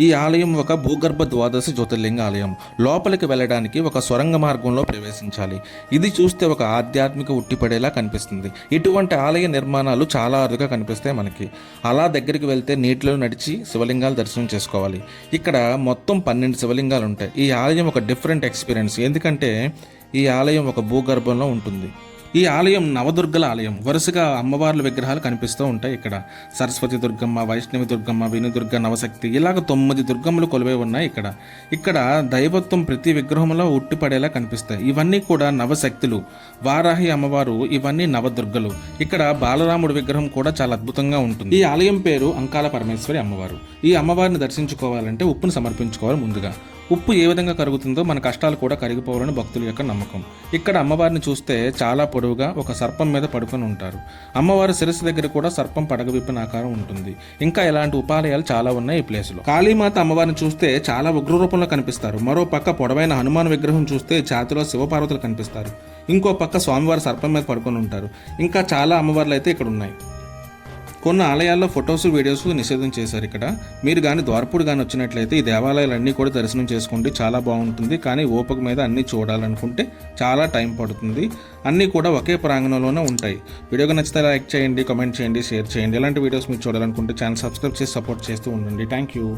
ఈ ఆలయం ఒక భూగర్భ ద్వాదశ జ్యోతిర్లింగ ఆలయం. లోపలికి వెళ్ళడానికి ఒక సొరంగ మార్గంలో ప్రవేశించాలి. ఇది చూస్తే ఒక ఆధ్యాత్మిక ఉట్టిపడేలా కనిపిస్తుంది. ఇటువంటి ఆలయ నిర్మాణాలు చాలా అరుదుగా కనిపిస్తాయి మనకి. అలా దగ్గరికి వెళ్తే నీటిలో నడిచి శివలింగాలు దర్శనం చేసుకోవాలి. ఇక్కడ మొత్తం 12 శివలింగాలు ఉంటాయి. ఈ ఆలయం ఒక డిఫరెంట్ ఎక్స్పీరియన్స్, ఎందుకంటే ఈ ఆలయం ఒక భూగర్భంలో ఉంటుంది. ఈ ఆలయం నవదుర్గల ఆలయం. వరుసగా అమ్మవార్ల విగ్రహాలు కనిపిస్తూ ఉంటాయి. ఇక్కడ సరస్వతి దుర్గమ్మ, వైష్ణవి దుర్గమ్మ, వినుదుర్గ, నవశక్తి, ఇలాగ 9 దుర్గమ్మలు కొలువై ఉన్నాయి. ఇక్కడ దైవత్వం ప్రతి విగ్రహంలో ఉట్టిపడేలా కనిపిస్తాయి. ఇవన్నీ కూడా నవశక్తులు. వారాహి అమ్మవారు, ఇవన్నీ నవదుర్గలు. ఇక్కడ బాలరాముడి విగ్రహం కూడా చాలా అద్భుతంగా ఉంటుంది. ఈ ఆలయం పేరు అంకాల పరమేశ్వరి అమ్మవారు. ఈ అమ్మవారిని దర్శించుకోవాలంటే ఉప్పును సమర్పించుకోవాలి ముందుగా. ఉప్పు ఏ విధంగా కరుగుతుందో మన కష్టాలు కూడా కరిగిపోవాలని భక్తుల యొక్క నమ్మకం. ఇక్కడ అమ్మవారిని చూస్తే చాలా పొడవుగా ఒక సర్పం మీద పడుకొని ఉంటారు. అమ్మవారి శిరస్సు దగ్గర కూడా సర్పం పడగ విప్పిన ఆకారం ఉంటుంది. ఇంకా ఇలాంటి ఉపాలయాలు చాలా ఉన్నాయి ఈ ప్లేస్లో. కాళీమాత అమ్మవారిని చూస్తే చాలా ఉగ్ర రూపంలో కనిపిస్తారు. మరో పక్క పొడవైన హనుమాన్ విగ్రహం చూస్తే ఛాతిలో శివపార్వతులు కనిపిస్తారు. ఇంకో పక్క స్వామివారి సర్పం మీద పడుకొని ఉంటారు. ఇంకా చాలా అమ్మవార్లు అయితే ఇక్కడ ఉన్నాయి. కొన్ని ఆలయాల్లో ఫొటోస్, వీడియోస్ నిషేధం చేశారు. ఇక్కడ మీరు కానీ ద్వారపుడు కానీ వచ్చినట్లయితే ఈ దేవాలయాలన్నీ కూడా దర్శనం చేసుకోండి, చాలా బాగుంటుంది. కానీ ఓపిక మీద అన్నీ చూడాలనుకుంటే చాలా టైం పడుతుంది. అన్నీ కూడా ఒకే ప్రాంగణంలోనే ఉంటాయి. వీడియోగా నచ్చితే లైక్ చేయండి, కామెంట్ చేయండి, షేర్ చేయండి. ఇలాంటి వీడియోస్ మీరు చూడాలనుకుంటే ఛానల్ సబ్స్క్రైబ్ చేసి సపోర్ట్ చేస్తూ ఉండండి. Thank you.